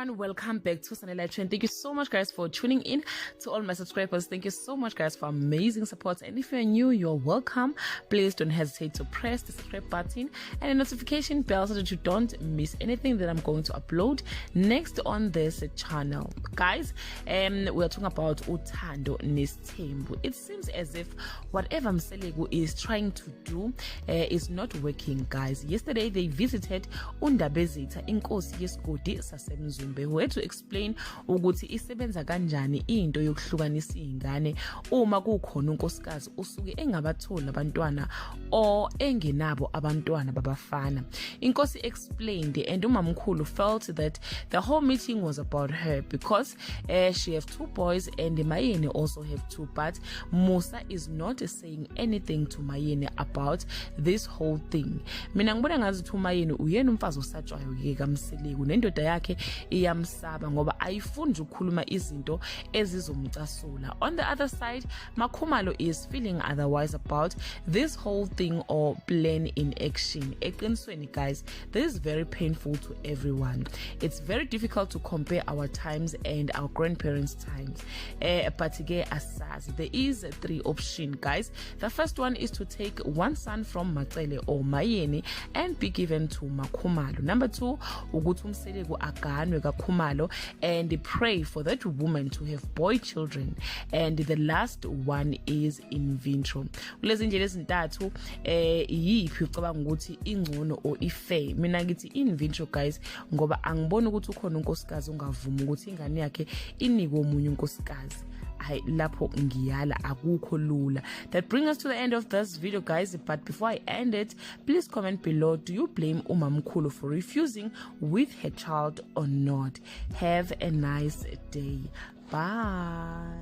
everyone, welcome back to Sanela Trend. Thank you so much guys for tuning in. To all my subscribers, thank you so much guys for amazing support, and if you're new, you're welcome. Please don't hesitate to press the subscribe button and the notification bell so that you don't miss anything that I'm going to upload next on this channel. Guys, we're talking about Uthando Nesthembu. It seems as if whatever Mselegu is trying to do is not working, guys. Yesterday they visited uNdabezitha, inkosi yesigodi saseMzumbe, who had to explain ukuthi isebenza kanjani into yokuhlukanisa izingane uma kukhona unkosikazi usuke engabathola abantwana or engenabo abantwana babafana. Inkosi explained, and umamkhulu felt that the whole meeting was about her because she have two boys and Mayeni also have two, but Musa is not saying anything to Mayeni about this whole thing. Mina ngibona ngathi uMayeni uyena umfazi osatshwayo ke kaMselegu, nendoda yakhe iyamsaba ngoba ayifuni ukukhuluma izinto ezizomcasula. On the other side, Makhumalo is feeling otherwise about this whole thing or plan in action. Eqinisweni guys, this is very painful to everyone. It's very difficult to compare our times and our grandparents' times. But again, asas, there is three options, guys. The first one is to take one son from Macele or Mayeni and be given to Makhumalo. Number two, ukuthi uMselegu aganwe kaKhumalo and pray for that woman to have boy children. And the last one is in vitro. Kulezi ndlela ezintathu yiphi ucabanga ukuthi ingcono or ifair? Mina ngithi in vitro guys, ngoba angiboni ukuthi ukhona unkosikazi ongavuma ukuthi ingane yakhe inikwe omunye unkosikazi. Lapho ngiyala akukho lula. That brings us to the end of this video guys, but before I end it, please comment below, do you blame umamkhulu for refusing with her child or not? Have a nice day. Bye.